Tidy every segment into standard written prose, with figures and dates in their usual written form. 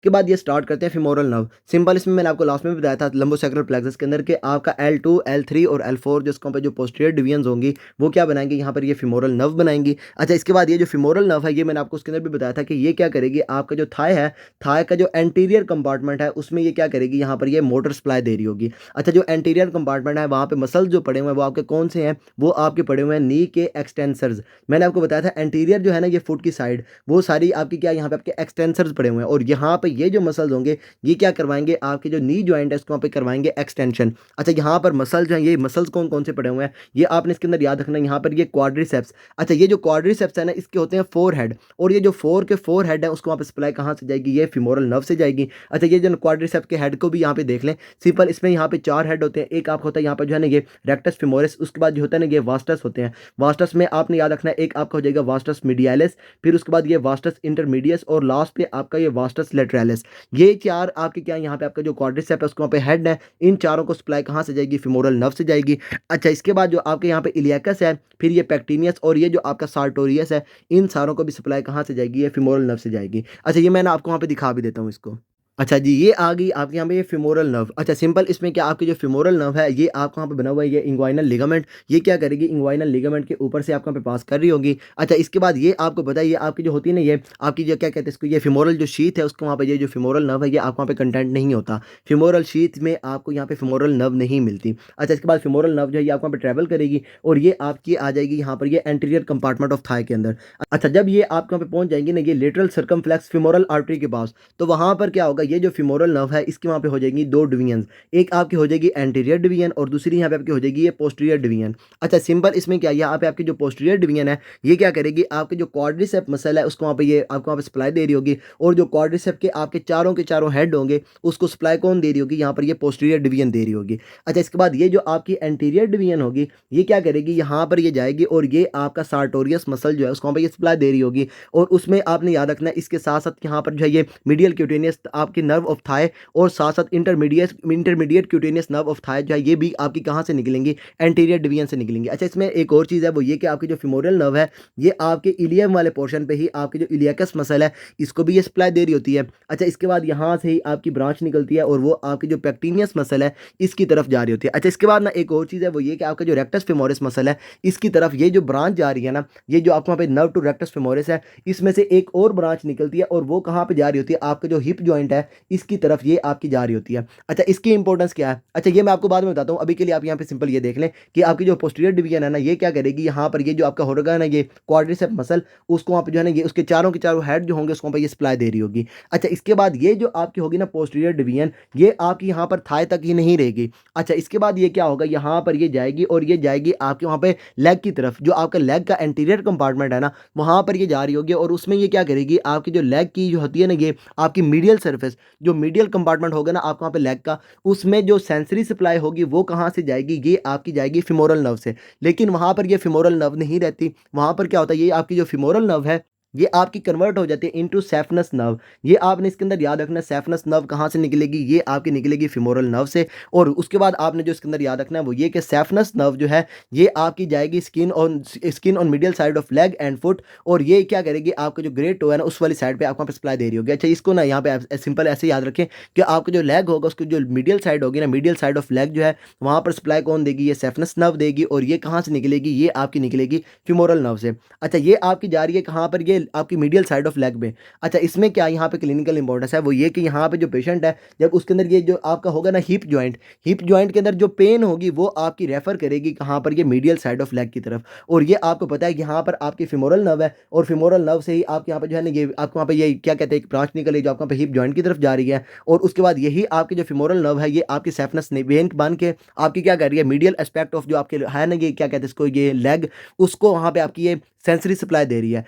के बाद ये स्टार्ट करते हैं फेमोरल नर्व। सिंपल इसमें मैंने आपको लास्ट में भी बताया था लंबोसैक्रल प्लेक्सस के अंदर कि आपका L2, L3 और L4 जिसको पे जो पोस्टीरियर डिवीजन्स होंगी वो क्या बनाएंगे, यहाँ पर ये फेमोरल नर्व बनाएंगी। अच्छा, इसके बाद ये जो फेमोरल नर्व है ये मैंने आपको उसके अंदर भी बताया था कि ये क्या करेगी, आपका जो थाई है, थाई का जो एंटीरियर कंपार्टमेंट है उसमें ये क्या करेगी, यहाँ पर ये मोटर सप्लाई दे रही होगी। अच्छा, जो एंटीरियर कंपार्टमेंट है वहाँ पे मसल्स जो पड़े हुए हैं वो आपके कौन से हैं, वो आपके पड़े हुए हैं नी के एक्सटेंसर्स। मैंने आपको बताया था एंटीरियर जो है ना ये फुट की साइड, वो सारी आपकी क्या यहाँ पे आपके एक्सटेंसर्स पड़े हुए हैं, और यहाँ पे ये जो मसल्स होंगे ये क्या करवाएंगे, आपके जो नी जॉइंट है इसको वहाँ पे करवाएंगे एक्सटेंशन। अच्छा, यहाँ पर मसल जो है ये मसल्स कौन कौन से पड़े हुए हैं ये आपने इसके अंदर याद रखना है। यहाँ पर ये क्वाड्रिसेप्स, अच्छा ये जो क्वाड्रिसेप्स है ना इसके होते हैं फोर हेड, और ये जो फोर हेड है उसको वहाँ पे सप्लाई कहाँ से जाएगी, ये फीमोरल नर्व से जाएगी। अच्छा, ये जो क्वाड्रिसेप्स के हेड को भी यहाँ पे देख लें, सिंपल इसमें यहाँ पे चार हेड होते हैं। एक आपका होता है यहाँ पर जो है ना ये रेक्टस फीमोरिस, उसके बाद जो होता है ना ये वास्टस होते हैं। वास्टस में आपने याद रखना है एक आपका हो जाएगा वास्टस मीडियालिस, फिर उसके बाद ये वास्टस इंटरमीडियस, और लास्ट पे आपका ये वास्टस लेटरालिस। ये चार आपके क्या यहाँ पे आपका जो क्वाड्रिसेप्स है उसको वहाँ पे हेड है, इन चारों को सप्लाई कहाँ से जाएगी, फीमोरल नर्व से जाएगी। अच्छा, इसके बाद जो आपके यहाँ पे इलियाकस है, फिर ये पेक्टिनियस और ये जो आपका सार्टोरियस है, इन सारों को भी सप्लाई कहाँ से जाएगी, ये फीमोरल नर्व से जाएगी। अच्छा, ये मैंने आपको वहाँ पे दिखा भी देता हूँ इसको। अच्छा जी, ये आ गई आपके यहाँ पे ये फेमोरल नर्व। अच्छा, सिंपल इसमें क्या आपकी जो फेमोरल नर्व है ये आपको यहाँ पे बना हुआ है ये इंग्वाइनल लिगामेंट, ये क्या करेगी, इंग्वाइनल लिगामेंट के ऊपर से आपको यहाँ पे पास कर रही होगी। अच्छा, इसके बाद ये आपको पता है ये आपकी जो होती है ना ये आपकी जो क्या कहते हैं इसको, ये फेमोरल जो शीथ है उसको वहाँ पे ये जो फेमोरल नर्व है ये आपको वहाँ पे कंटेंट नहीं होता, फेमोरल शीथ में आपको यहाँ पे फेमोरल नर्व नहीं मिलती। अच्छा, इसके बाद फेमोरल नर्व जो है ये आपको वहाँ पे ट्रेवल करेगी और ये आपकी आ जाएगी यहाँ पर ये एंटीरियर कंपार्टमेंट ऑफ थाई के अंदर। अच्छा, जब ये आपके वहाँ पे पहुँच जाएंगी ना ये लेटरल सर्कमफ्लेक्स फेमोरल आर्टरी के पास, तो वहाँ पर क्या होगा, ये जो फेमोरल नर्व है इसके वहाँ पे हो जाएगी दो डिवीजन, एक आपकी हो जाएगी एंटीरियर डिवीजन और दूसरी यहाँ पे आपकी हो जाएगी ये पोस्टीरियर डिवीजन। अच्छा, सिंपल इसमें क्या, यहाँ पे आपकी जो पोस्टीरियर डिवीजन है ये क्या करेगी, आपके जो क्वाड्रिसेप मसल है उसको वहाँ पे ये आपको वहाँ पे सप्लाई दे रही होगी, और जो क्वाड्रिसेप के चारों हेड होंगे उसको सप्लाई कौन दे रही होगी, यहाँ पर ये पोस्टीरियर डिवीजन दे रही होगी। अच्छा, इसके बाद ये जो आपकी एंटीरियर डिवीजन होगी ये क्या करेगी, यहाँ पर ये जाएगी और ये आपका सार्टोरियस मसल जो है उसको वहाँ पे ये सप्लाई दे रही होगी, और उसमें आपने याद रखना है इसके साथ साथ यहाँ पर जो है ये मीडियल क्यूटेनियस आपकी नर्व ऑफ थाई और साथ साथ intermediate cutaneous nerve of thigh जो है ये भी आपकी कहाँ से निकलेंगी, एंटीरियर डिवीजन से निकलेंगी। अच्छा, इसमें एक और चीज़ है वो ये कि आपकी जो फेमोरल नर्व है ये आपके इलियम वाले पोर्शन पे ही आपकी जो इलियाकस मसल है इसको भी ये सप्लाई दे रही होती है। अच्छा, इसके बाद यहाँ से ही आपकी ब्रांच निकलती है और वो आपकी जो पेक्टिनियस मसल है इसकी तरफ जा रही होती है। अच्छा, इसके बाद ना एक और चीज़ है वो ये कि आपका जो रेक्टस फेमोरिस मसल है इसकी तरफ ये जो ब्रांच जा रही है ना, ये जो आपको वहाँ पे नर्व टू रेक्टस फेमोरिस है इसमें से एक और ब्रांच निकलती है और वो कहाँ पे जा रही होती है, आपका जो हिप जॉइंट है इसकी तरफ ये आपकी जा रही होती है। अच्छा, इसकी इंपॉर्टेंस क्या है, अच्छा ये मैं आपको बाद में बताता हूँ, अभी के लिए आप यहाँ पे सिंपल ये देख लें कि आपकी जो पोस्टीरियर डिवीजन है ना ये क्या करेगी, यहाँ पर ये जो आपका होगा ना ये क्वाड्रिसेप मसल उसको वहाँ पे जो है ना ये उसके चारों के चारों हेड जो होंगे उसको वहाँ पे ये सप्लाई दे रही होगी। अच्छा, इसके बाद ये जो आपकी होगी ना पोस्टीरियर डिवीजन ये आपकी यहाँ पर थाई तक ही नहीं रहेगी। अच्छा, इसके बाद ये क्या होगा, यहाँ पर ये जाएगी और ये जाएगी आपके वहाँ पे लेग की तरफ, जो आपका लेग का एंटीरियर कंपार्टमेंट है ना वहाँ पर ये जा रही होगी, और उसमें ये क्या करेगी, आपकी जो लेग की जो होती है ना ये आपकी मीडियल सर्फेस, जो मीडियल कंपार्टमेंट होगा ना आपका वहाँ पे लेग का, उसमें जो सेंसरी सप्लाई होगी वो कहाँ से जाएगी, ये आपकी जाएगी फेमोरल नर्व से। लेकिन वहाँ पर ये फेमोरल नर्व नहीं रहती, वहाँ पर क्या होता है, ये आपकी जो फेमोरल नर्व है ये आपकी कन्वर्ट हो जाती है इनटू सैफनस नर्व। ये आपने इसके अंदर याद रखना है, सैफनस नर्व कहाँ से निकलेगी, ये आपकी निकलेगी फेमोरल नर्व से। और उसके बाद आपने जो इसके अंदर याद रखना है वो ये कि सैफनस नर्व जो है ये आपकी जाएगी skin on medial side of leg and foot, और ये क्या करेगी, आपका जो ग्रेट टो है ना उस वाली साइड पे आपको वहाँ पे सप्लाई दे रही होगी। अच्छा, इसको ना यहाँ पे सिंपल ऐसे याद रखें कि आपका जो लेग होगा उसकी जो मीडियल साइड होगी ना, मीडियल साइड ऑफ लेग जो है वहाँ पर सप्लाई कौन देगी, ये सैफनस नर्व देगी, और ये कहाँ से निकलेगी, ये आपकी निकलेगी फेमोरल नर्व से। अच्छा, ये आपकी जा रही है कहाँ पर, ये आपकी मीडियल साइड ऑफ लेग में। अच्छा, इसमें क्या यहाँ पे क्लिनिकल इंपॉर्टेंस है वो ये कि यहाँ पे जो पेशेंट है जब उसके अंदर ये जो आपका होगा ना हिप जॉइंट के अंदर जो पेन होगी वो आपकी रेफर करेगी कहाँ पर, ये मीडियल साइड ऑफ लेग की तरफ। और ये आपको पता है कि यहाँ पर आपकी फेमोरल नर्व है, और फेमोरल नर्व से ही आपके यहाँ पे जो है ना ये आपको वहाँ पे ये क्या कहते हैं एक ब्रांच निकली जो आपको वहाँ पे हिप जॉइंट की तरफ जा रही है, और उसके बाद यही आपकी जो फेमोरल नर्व है ये आपकी सैफनस वेन बन के आपकी क्या कर रही है, मीडियल एस्पेक्ट ऑफ जो आपके है ना ये क्या कहते हैं इसको, ये लेग, उसको वहाँ पे आपकी ये सेंसरी सप्लाई दे रही है।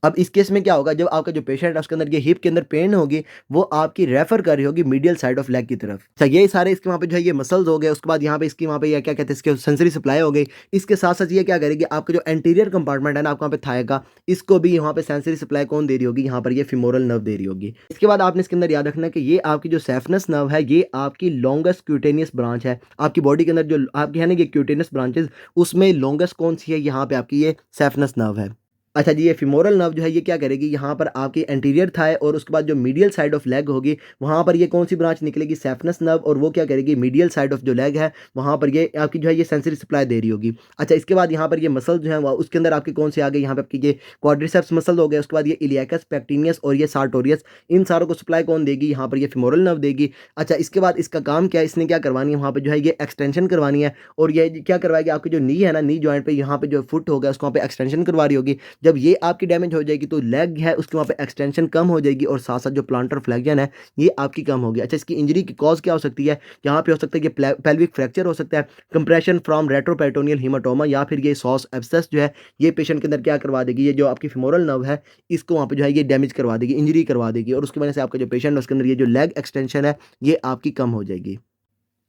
अब इस केस में क्या होगा, जब आपका जो पेशेंट है उसके अंदर ये हिप के अंदर पेन होगी वो आपकी रेफर कर रही होगी मीडियल साइड ऑफ लेग की तरफ। अच्छा, ये सारे इसके वहाँ पे जो है ये मसल्स हो गए, उसके बाद यहाँ पे इसकी वहाँ पे ये क्या कहते हैं इसके सेंसरी सप्लाई हो गई। इसके साथ साथ ये क्या करेगी, आपका जो एंटीरियर कंपार्टमेंट है ना आपको वहाँ पे थाई का, इसको भी यहाँ पे सेंसरी सप्लाई कौन दे रही होगी, यहाँ पर ये फेमोरल नर्व दे रही होगी। इसके बाद आपने इसके अंदर याद रखना है कि ये आपकी जो सैफनस नर्व है ये आपकी लॉन्गेस्ट क्यूटेनियस ब्रांच है आपकी बॉडी के अंदर, जो आपकी है ना ये क्यूटेनियस ब्रांचेस उसमें लॉन्गेस्ट कौन सी है, यहाँ पे आपकी ये सैफनस नर्व है। अच्छा जी, ये फीमोरल नर्व जो है ये क्या करेगी, यहाँ पर आपकी एंटीरियर थाई और उसके बाद जो मीडियल साइड ऑफ लेग होगी, वहाँ पर ये कौन-सी ब्रांच निकलेगी, सैफनस नर्व, और वो क्या करेगी, मीडियल साइड ऑफ जो लेग है, वहाँ पर ये आपकी जो है ये सेंसरी सप्लाई दे रही होगी। अच्छा, इसके बाद यहाँ पर ये मसल जो है वो उसके अंदर आपके कौन से आ गए, यहाँ पे आपकी ये क्वाड्रिसेप्स मसल हो गया, उसके बाद ये इलियाकस, पेक्टिनियस और ये सार्टोरियस, इन सारों को सप्लाई कौन देगी, यहाँ पर ये फीमोरल नर्व देगी। अच्छा, इसके बाद इसका काम क्या है, इसने क्या करवानी है, वहाँ पे जो है ये एक्सटेंशन करवानी है, और ये क्या करवाएगी, आपकी जो नी है ना, नी जॉइंट पे यहाँ पे जो फुट हो गया उसको वहाँ पे एक्सटेंशन करवा रही होगी। जब ये आपकी डैमेज हो जाएगी तो लेग है उसके वहाँ पे एक्सटेंशन कम हो जाएगी, और साथ साथ जो प्लांटर फ्लेक्शन है ये आपकी कम होगी। अच्छा, इसकी इंजरी की कॉज क्या हो सकती है, यहाँ पे हो सकता है कि पेल्विक फ्रैक्चर हो सकता है, कंप्रेशन फ्रॉम रेट्रोपेरिटोनियल हीमाटोमा, या फिर ये सॉस एब्सेस जो है ये पेशेंट के अंदर क्या करवा देगी, ये जो आपकी फेमोरल नर्व है इसको वहाँ पे जो है ये डैमेज करवा देगी, इंजरी करवा देगी, और उसकी वजह से आपका जो पेशेंट है उसके अंदर ये जो लेग एक्सटेंशन है ये आपकी कम हो जाएगी।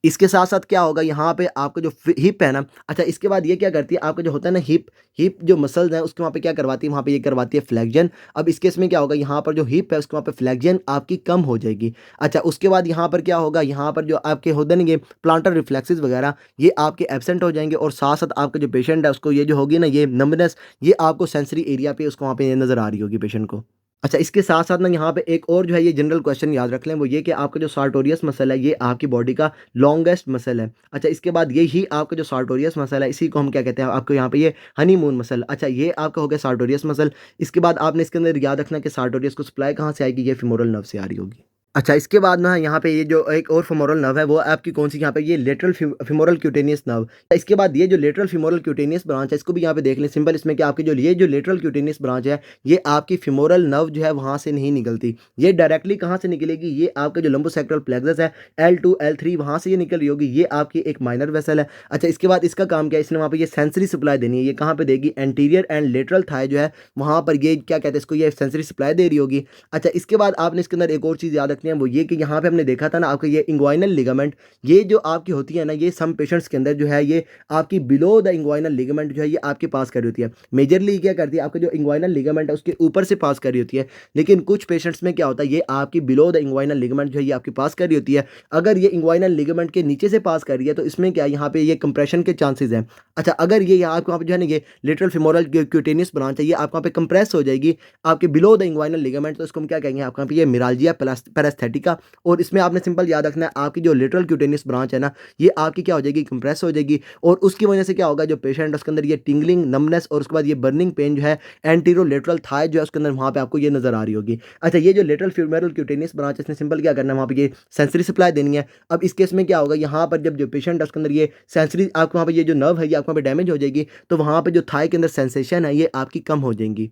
इसके साथ-साथ क्या होगा, यहाँ पे आपका जो हिप है ना, अच्छा इसके बाद ये क्या करती है, आपका जो होता है ना हिप, हिप जो मसल्स हैं उसके वहाँ पे क्या करवाती है, वहाँ पे ये करवाती है फ्लेक्शन। अब इस केस में क्या होगा, यहाँ पर जो हिप है उसके वहाँ पे फ्लेक्शन आपकी कम हो जाएगी। अच्छा, उसके बाद यहाँ पर क्या होगा, यहाँ पर जो आपके होते नहीं ये प्लांटर रिफ्लेक्सेस वगैरह ये आपके एब्सेंट हो जाएँगे, और साथ-साथ आपका जो पेशेंट है उसको ये जो होगी ना ये नंबनेस, ये आपको सेंसरी एरिया पे उसको वहाँ पे नज़र आ रही होगी पेशेंट को। अच्छा, इसके साथ-साथ ना यहाँ पे एक और जो है ये जनरल क्वेश्चन याद रख लें, वो ये कि आपका जो सार्टोरियस मसल है ये आपकी बॉडी का लॉन्गेस्ट मसल है। अच्छा, इसके बाद यही आपका जो सार्टोरियस मसल है इसी को हम क्या कहते हैं, आपको यहाँ पे ये हनीमून मसल। अच्छा, ये आपका हो गया सार्टोरियस मसल। इसके बाद आपने इसके अंदर याद रखना है कि सार्टोरियस को सप्लाई कहाँ से आएगी, ये फीमोरल नर्व से आ रही होगी। अच्छा, इसके बाद ना यहाँ पे ये जो एक और फेमोरल नर्व है वो आपकी कौन-सी, यहाँ पे ये लेटरल फेमोरल क्यूटेनियस नर्व। इसके बाद ये जो लेटरल फेमोरल क्यूटेनियस ब्रांच है इसको भी यहाँ पे देख लें सिंपल, इसमें कि आपकी जो ये जो लेटरल क्यूटेनियस ब्रांच है ये आपकी फेमोरल नर्व जो है वहाँ से नहीं निकलती। ये डायरेक्टली कहाँ से निकलेगी, ये आपका जो लंबोसेक्टल प्लेक्सस है L2 L3 वहाँ से ये निकल रही होगी, ये आपकी एक माइनर वेसल है। अच्छा, इसके बाद इसका काम क्या है, इसने वहाँ पे ये सेंसरी सप्लाई देनी है, ये कहाँ पे देगी, एंटीरियर एंड लेटरल थाई जो है वहाँ पर ये क्या कहते हैं इसको, ये सेंसरी सप्लाई दे रही होगी। अच्छा, इसके बाद आपने इसके अंदर एक और चीज़ याद रखनी है, वो ये कि यहाँ पे हमने देखा था ना आपका ये इंग्वाइनल लिगामेंट, ये जो आपकी होती है ना, ये सम पेशेंट्स के अंदर जो है ये आपकी बिलो द इंग्वाइनल लिगामेंट जो है ये आपके पास कर रही होती है। मेजरली क्या करती है, आपका जो इंग्वाइनल लिगामेंट है उसके ऊपर से पास कर रही होती है, लेकिन कुछ पेशेंट्स में क्या होता है, ये आपकी बिलो द इंग्वाइनल लिगामेंट जो है ये आपके पास कर रही होती है। अगर ये इंग्वाइनल लिगामेंट के नीचे से पास कर रही है तो इसमें क्या है, यहाँ पे ये कंप्रेशन के चांसेस हैं। अच्छा, अगर ये आपको वहाँ पे जो है ना ये लेटरल फेमोरल क्यूटेनियस ब्रांच है ये आपको वहाँ पे कंप्रेस हो जाएगी आपके बिलो द इंग्वाइनल लिगामेंट, तो इसको हम क्या कहेंगे, आपको वहाँ पे ये मिराल्जिया पैरास्थेटिका। और इसमें आपने सिंपल याद रखना है आपकी जो लेटरल क्यूटेनियस ब्रांच है ना ये आपकी क्या हो जाएगी, कंप्रेस हो जाएगी, और उसकी वजह से क्या होगा, जो पेशेंट है उसके अंदर ये टिंगलिंग, नमनेस और उसके बाद ये बर्निंग पेन जो है एंटीरो लेटरल थाई जो है उसके अंदर वहाँ पे आपको ये नजर आ रही होगी। अच्छा, ये जो लेटरल फ्यूमेरल क्यूटेनियस ब्रांच है इसमें सिंपल क्या करना है, वहाँ पे ये सेंसरी सप्लाई देनी है। अब इस केस में क्या होगा, यहाँ पर जब जो पेशेंट है उसके अंदर ये सेंसरी आपको वहाँ पे ये जो नर्व है ये आपको वहाँ पे डैमेज हो जाएगी, तो वहाँ पे जो थाई के अंदर सेंसेशन है ये आपकी कम हो जाएंगी,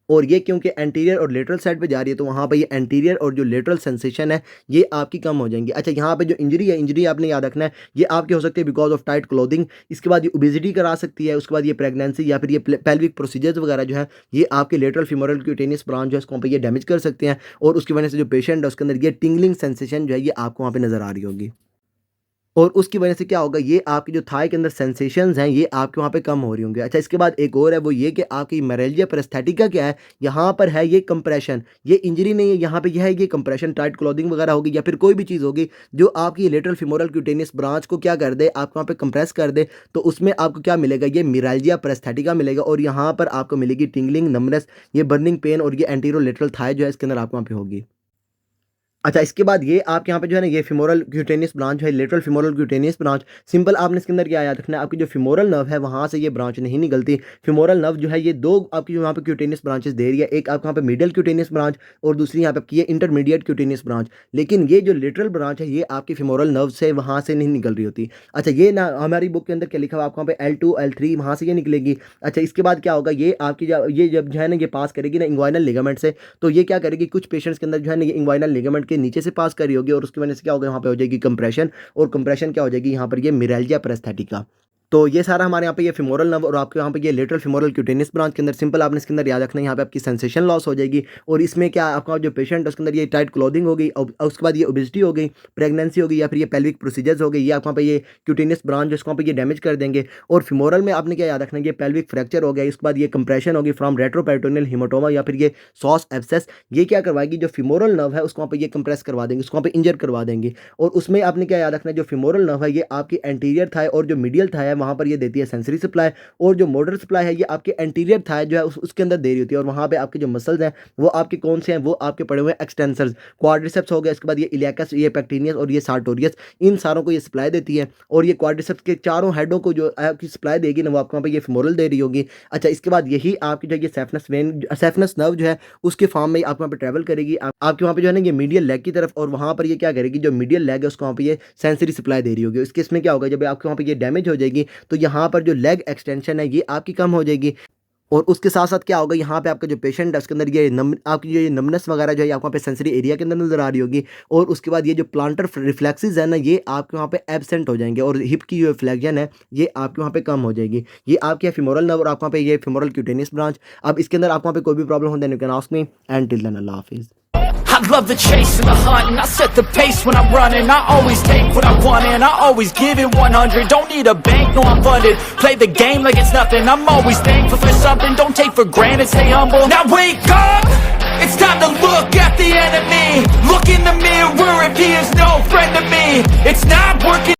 और ये क्योंकि एंटीरियर और लेटरल साइड पे जा रही है तो वहाँ पे ये एंटीरियर और जो लेटरल सेंसेशन है ये आपकी कम हो जाएंगी। अच्छा, यहाँ पे जो इंजरी है, इंजरी आपने याद रखना है ये आपकी हो सकती है बिकॉज ऑफ टाइट क्लोथिंग, इसके बाद ये ओबेसिटी करा सकती है, उसके बाद ये प्रेगनेंसी या फिर ये पेल्विक प्रोसीजर्स वगैरह जो है ये आपके लेटरल फीमोरल क्यूटेनियस ब्रांच जो है इसको पे ये डैमेज कर सकते हैं, और उसकी वजह से जो पेशेंट है उसके अंदर ये टिंगलिंग सेंसेशन जो है ये आपको वहाँ पे नजर आ रही होगी, और उसकी वजह से क्या होगा, ये आपकी जो थाई के अंदर सेंसेशंस हैं ये आपके वहाँ पे कम हो रही होंगे। अच्छा, इसके बाद एक और है वो ये कि आपकी मेरेल्जिया पेरिस्थेटिका क्या है, यहाँ पर है ये कंप्रेशन, ये इंजरी नहीं है, यहाँ पे यह है ये कंप्रेशन, टाइट क्लॉथिंग वगैरह होगी या फिर कोई भी चीज़ होगी जो आपकी लेटरल फीमोरल क्यूटेनियस ब्रांच को क्या कर दे, आपको वहाँ पे कंप्रेस कर दे, तो उसमें आपको क्या मिलेगा, ये मिराल्जिया पेरिस्थेटिका मिलेगा, और यहाँ पर आपको मिलेगी टिंगलिंग, नमनेस, ये बर्निंग पेन, और ये एंटीरो लेटरल थाई जो है इसके अंदर आपको वहाँ पे होगी। अच्छा, इसके बाद ये आपके यहाँ पे जो है ना ये फीमोरल क्यूटेनियस ब्रांच है, lateral femoral cutaneous branch, simple आपने इसके अंदर क्या याद रखना है, आपकी जो फीमोरल नर्व है वहाँ से ये ब्रांच नहीं निकलती। फीमोरल नर्व जो है ये दो आपकी जो यहाँ पे क्यूटेनियस ब्रांचेस दे रही है, एक आपको यहाँ पे मिडिल क्यूटेनियस ब्रांच और दूसरी यहाँ पे आपकी ये इंटरमीडिएट क्यूटेनियस ब्रांच, लेकिन ये जो लेटरल ब्रांच है ये आपकी फीमोरल नर्व से वहाँ से नहीं निकल रही होती। अच्छा, ये ना हमारी बुक के अंदर क्या लिखा हुआ आपको वहाँ पे L2 L3 वहाँ से ये निकलेगी। अच्छा, इसके बाद क्या होगा, ये आपकी ये जब जो है ना ये पास करेगी ना इंग्वाइनल लिगामेंट से, तो ये क्या करेगी, कुछ पेशेंट्स के अंदर जो है ना ये इंग्वाइनल लिगामेंट के नीचे से पास कर रही होगी, और उसकी वजह से क्या होगा, यहाँ पे हो जाएगी कंप्रेशन, और कंप्रेशन क्या हो जाएगी, यहाँ पर ये मिराल्जिया पेरिस्थेटिका। तो ये सारा हमारे यहाँ पे ये फीमोरल नर्व और आपके यहाँ पे ये लेटरल फीमोरल क्यूटेनियस ब्रांच के अंदर सिंपल आपने इसके अंदर याद रखना है, यहाँ पे आपकी सेंसेशन लॉस हो जाएगी, और इसमें क्या आपका जो पेशेंट है उसके अंदर ये टाइट क्लोथिंग हो गई, और उसके बाद ये ओबेसिटी हो गई, प्रेगनेंसी हो गई, या फिर ये पेल्विक प्रोसीजर्स हो गई, ये आपको वहाँ पे ये क्यूटेनियस ब्रांच जिसको वहाँ पे ये डैमेज कर देंगे, और फीमोरल में आपने क्या याद रखना है, ये पेल्विक फ्रैक्चर हो गया, इसके बाद ये कंप्रेशन होगी फ्रॉम रेट्रोपेरिटोनियल हीमाटोमा या फिर ये सॉस एब्सेस, ये क्या करवाएगी, जो फीमोरल नर्व है उसको वहाँ पे ये कंप्रेस करवा देंगे, उसको वहाँ पे इंजर करवा देंगे, और उसमें आपने क्या याद रखना है, जो फीमोरल नर्व है ये आपकी एंटीरियर थाई और जो मीडियल थाई है वहाँ पर ये देती है सेंसरी सप्लाई, और जो मोटर सप्लाई है ये आपके एंटीरियर थाई जो है उसके अंदर दे रही होती है, और वहाँ पे आपके जो मसल्स हैं वो आपके कौन से हैं, वो आपके पड़े हुए हैं एक्सटेंसर्स, क्वाड्रिसेप्स हो गया, इसके बाद ये इलियाकस, ये पेक्टिनियस और ये सार्टोरियस, इन सारों को ये सप्लाई देती है। और ये क्वाड्रिसेप्स के चारों हेडों को जो आपकी सप्लाई देगी ना, वो आपको वहाँ पे ये फेमोरल दे रही होगी। अच्छा, इसके बाद यही आपकी जो ये सेफनस वेन, सेफनस नर्व जो है उसके फॉर्म में आपके वहाँ पे ट्रैवल करेगी आपके वहाँ पे जो है ना ये मीडियल लेग की तरफ, और वहाँ पर ये क्या करेगी, जो मीडियल लेग है उसको वहाँ पे ये सेंसरी सप्लाई दे रही होगी। इस केस में क्या होगा, जब आपके वहाँ पे ये डैमेज हो जाएगी तो यहाँ पर जो लेग एक्सटेंशन है ये आपकी कम हो जाएगी, और उसके साथ साथ क्या होगा, यहाँ पे आपका जो पेशेंट है उसके अंदर ये आपकी जो ये नमनेस वगैरह जो है आपको वहाँ पे सेंसरी एरिया के अंदर नजर आ रही होगी, और उसके बाद ये जो प्लांटर रिफ्लेक्सेस है ना ये आपके वहाँ पे एब्सेंट हो जाएंगे, और हिप की जो फ्लेक्शन है ये आपके वहाँ पे कम हो जाएगी। ये आपकी है फेमोरल नर्व, और आपको वहाँ पे ये फेमोरल क्यूटेनियस ब्रांच। अब इसके अंदर आपको वहाँ पे कोई भी प्रॉब्लम हो, then you can ask me, and till then अल्लाह हाफिज़। I love the chase and the hunt, and I set the pace when I'm running. I always take what I want and I always give it 100. Don't need a bank, no I'm funded. Play the game like it's nothing. I'm always thankful for something. Don't take for granted, stay humble. Now wake up, it's time to look at the enemy. Look in the mirror if he is no friend to me. It's not working.